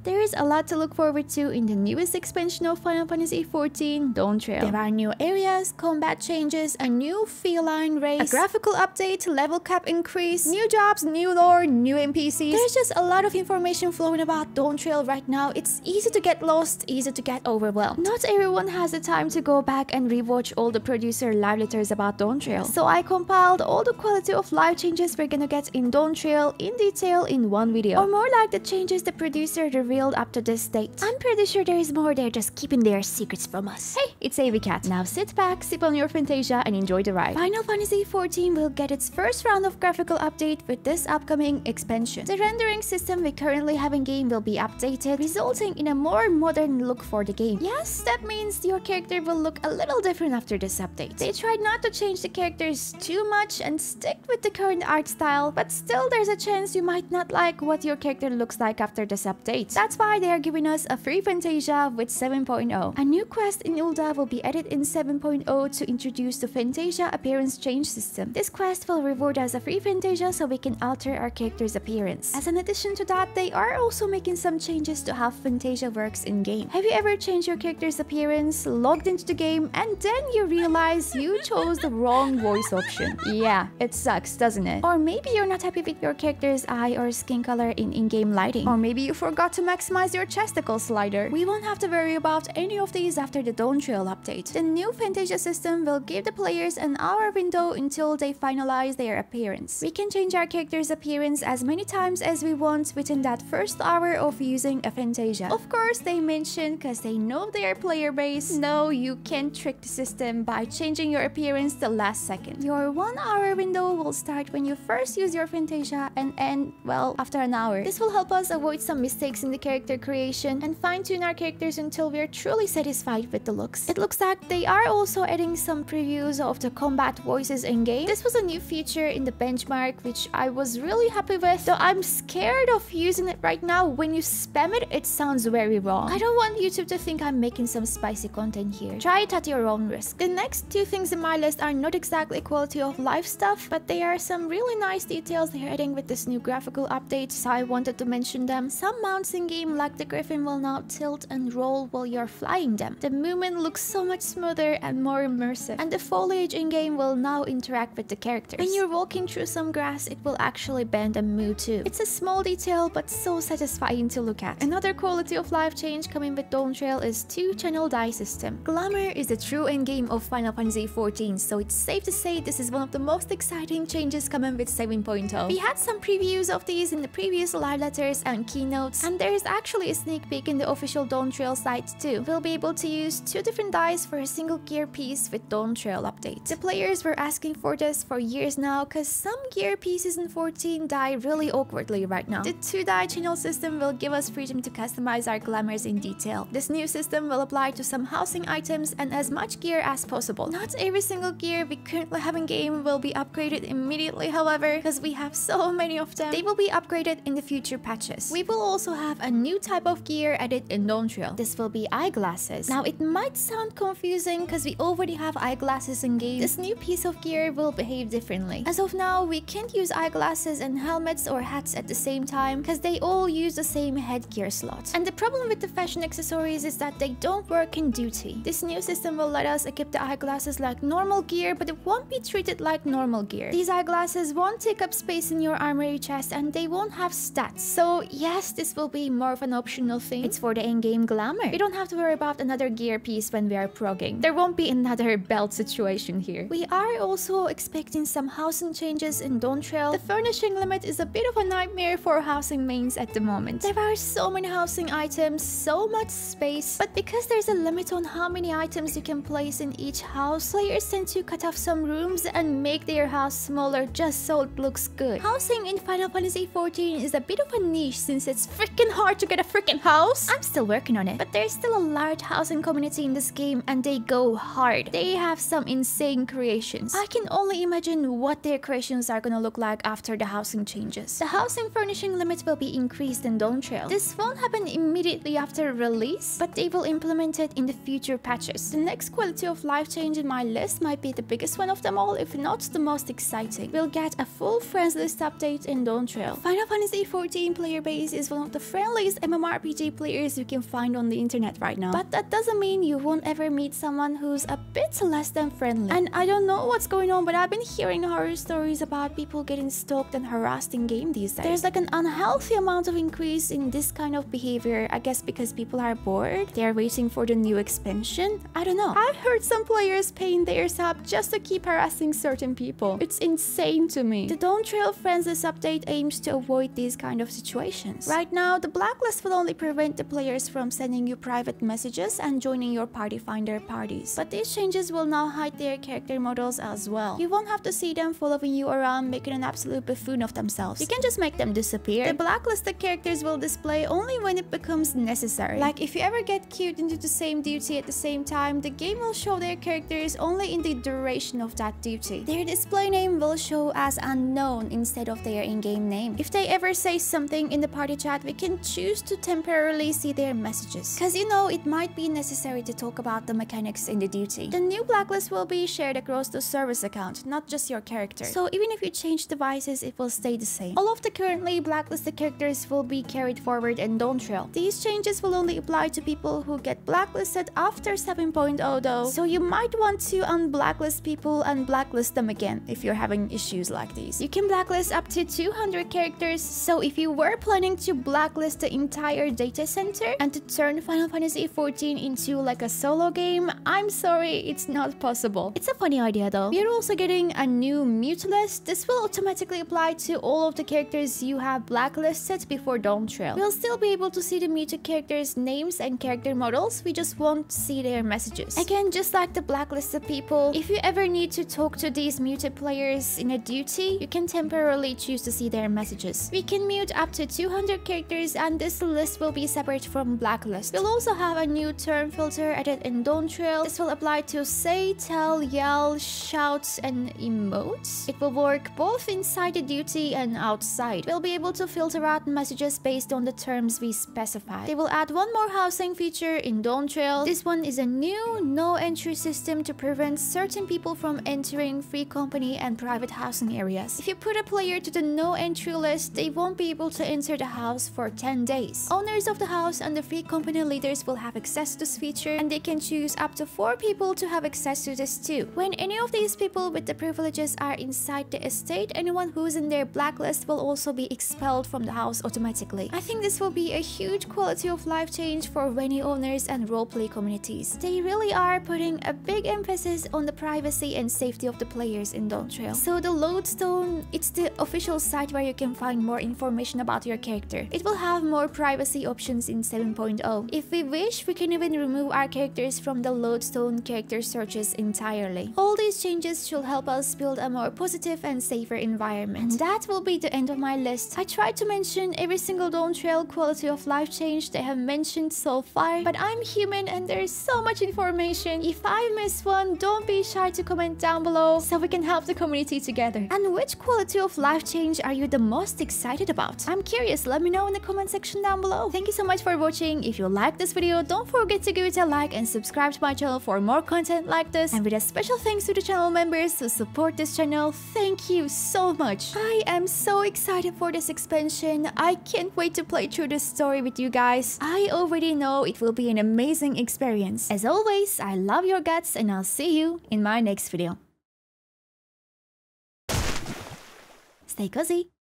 There is a lot to look forward to in the newest expansion of Final Fantasy XIV Dawntrail. There are new areas, combat changes, a new feline race, a graphical update, level cap increase, new jobs, new lore, new NPCs. There's just a lot of information flowing about Dawntrail right now. It's easy to get lost, easy to get overwhelmed. Not everyone has the time to go back and rewatch all the producer live letters about Dawntrail. So I compiled all the quality of live changes we're gonna get in Dawntrail in detail in one video. Or more like the changes the producer revealed up to this date. I'm pretty sure there is more, they're just keeping their secrets from us. Hey, it's AVCat. Now sit back, sip on your Fantasia and enjoy the ride. Final Fantasy XIV will get its first round of graphical update with this upcoming expansion. The rendering system we currently have in game will be updated, resulting in a more modern look for the game. Yes, that means your character will look a little different after this update. They tried not to change the characters too much and stick with the current art style, but still there's a chance you might not like what your character looks like after this update. That's why they are giving us a free Fantasia with 7.0. A new quest in Ul'dah will be added in 7.0 to introduce the Fantasia appearance change system. This quest will reward us a free Fantasia so we can alter our character's appearance. As an addition to that, they are also making some changes to how Fantasia works in-game. Have you ever changed your character's appearance, logged into the game, and then you realize you chose the wrong voice option? Yeah, it sucks, doesn't it? Or maybe you're not happy with your character's eye or skin color in in-game lighting. Or maybe you forgot to maximize your chesticle slider. We won't have to worry about any of these after the Dawntrail update. The new Fantasia system will give the players an hour window until they finalize their appearance. We can change our character's appearance as many times as we want within that first hour of using a Fantasia. Of course, they mention because they know their player base. No, you can't trick the system by changing your appearance the last second. Your 1 hour window will start when you first use your Fantasia and end, well, after an hour. This will help us avoid some mistakes in the character creation and fine-tune our characters until we're truly satisfied with the looks. It looks like they are also adding some previews of the combat voices in-game. This was a new feature in the benchmark which I was really happy with, though I'm scared of using it right now. When you spam it, it sounds very wrong. I don't want YouTube to think I'm making some spicy content here. Try it at your own risk. The next two things in my list are not exactly quality of life stuff, but they are some really nice details they're adding with this new graphical update, so I wanted to mention them. Some mounts in game like the griffin will now tilt and roll while you're flying them. The movement looks so much smoother and more immersive, and the foliage in game will now interact with the characters. When you're walking through some grass, it will actually bend and move too. It's a small detail but so satisfying to look at. Another quality of life change coming with Dawntrail is 2-channel die system. Glamour is the true endgame of Final Fantasy XIV, so it's safe to say this is one of the most exciting changes coming with 7.0. We had some previews of these in the previous live letters and keynotes, and there is actually a sneak peek in the official Dawntrail site too. We'll be able to use 2 different dies for a single gear piece with Dawntrail update. The players were asking for this for years now because some gear pieces in 14 die really awkwardly right now. The 2-die channel system will give us freedom to customize our glamours in detail. This new system will apply to some housing items and as much gear as possible. Not every single gear we currently have in game will be upgraded immediately, however, because we have so many of them. They will be upgraded in the future patches. We will also have a new type of gear added in Dawntrail. This will be eyeglasses. Now it might sound confusing because we already have eyeglasses in game. This new piece of gear will behave differently. As of now, we can't use eyeglasses and helmets or hats at the same time because they all use the same headgear slot. And the problem with the fashion accessories is that they don't work in duty. This new system will let us equip the eyeglasses like normal gear, but it won't be treated like normal gear. These eyeglasses won't take up space in your armory chest and they won't have stats. So yes, this will be more of an optional thing. It's for the in-game glamour. We don't have to worry about another gear piece when we are progging. There won't be another belt situation here. We are also expecting some housing changes in Dawntrail. The furnishing limit is a bit of a nightmare for housing mains at the moment. There are so many housing items, so much space, but because there's a limit on how many items you can place in each house, players tend to cut off some rooms and make their house smaller just so it looks good. Housing in Final Fantasy XIV is a bit of a niche since it's freaking hard to get a freaking house. I'm still working on it, but there's still a large housing community in this game and they go hard. They have some insane creations. I can only imagine what their creations are gonna look like after the housing changes. The housing furnishing limit will be increased in Dawntrail. This won't happen immediately after release, but they will implement it in the future patches. The next quality of life change in my list might be the biggest one of them all, if not the most exciting. We'll get a full friends list update in Dawntrail. Final Fantasy XIV player base is one of the friendliest friendliest MMORPG players you can find on the internet right now. But that doesn't mean you won't ever meet someone who's a bit less than friendly. And I don't know what's going on, but I've been hearing horror stories about people getting stalked and harassed in game these days. There's like an unhealthy amount of increase in this kind of behavior, I guess because people are bored. They're waiting for the new expansion. I don't know. I've heard some players paying their sub just to keep harassing certain people. It's insane to me. The Dawntrail Friendless update aims to avoid these kind of situations. Right now, the blacklist will only prevent the players from sending you private messages and joining your party finder parties. But these changes will now hide their character models as well. You won't have to see them following you around making an absolute buffoon of themselves. You can just make them disappear. The blacklisted characters will display only when it becomes necessary. Like if you ever get queued into the same duty at the same time, the game will show their characters only in the duration of that duty. Their display name will show as unknown instead of their in-game name. If they ever say something in the party chat, we can choose to temporarily see their messages. Cause you know, it might be necessary to talk about the mechanics in the duty. The new blacklist will be shared across the service account, not just your character. So even if you change devices, it will stay the same. All of the currently blacklisted characters will be carried forward in Dawntrail. These changes will only apply to people who get blacklisted after 7.0 though, so you might want to unblacklist people and blacklist them again if you're having issues like these. You can blacklist up to 200 characters, so if you were planning to blacklist the entire data center and to turn Final Fantasy XIV into like a solo game, I'm sorry, it's not possible. It's a funny idea though. We're also getting a new mute list. This will automatically apply to all of the characters you have blacklisted before Dawntrail. We'll still be able to see the muted characters' names and character models, we just won't see their messages. Again, just like the blacklisted people, if you ever need to talk to these muted players in a duty, you can temporarily choose to see their messages. We can mute up to 200 characters and this list will be separate from blacklist. We'll also have a new term filter added in Dawntrail. This will apply to say, tell, yell, shout, and emote. It will work both inside the duty and outside. We'll be able to filter out messages based on the terms we specify. They will add one more housing feature in Dawntrail. This one is a new no-entry system to prevent certain people from entering free company and private housing areas. If you put a player to the no-entry list, they won't be able to enter the house for 10 days. Owners of the house and the free company leaders will have access to this feature, and they can choose up to 4 people to have access to this too. When any of these people with the privileges are inside the estate, anyone who's in their blacklist will also be expelled from the house automatically. I think this will be a huge quality of life change for many owners and roleplay communities. They really are putting a big emphasis on the privacy and safety of the players in Dawntrail. So the Lodestone, it's the official site where you can find more information about your character. It will have more privacy options in 7.0. If we wish, we can even remove our characters from the Lodestone character searches entirely. All these changes should help us build a more positive and safer environment. And that will be the end of my list. I tried to mention every single Dawntrail quality of life change they have mentioned so far, but I'm human and there's so much information. If I miss one, don't be shy to comment down below so we can help the community together. And which quality of life change are you the most excited about? I'm curious, let me know in the comment section down below. Thank you so much for watching. If you liked this video, don't forget to give it a like and subscribe to my channel for more content like this. And with a special thanks to the channel members who support this channel, thank you so much. I am so excited for this expansion. I can't wait to play through this story with you guys. I already know it will be an amazing experience. As always, I love your guts and I'll see you in my next video. Stay cozy.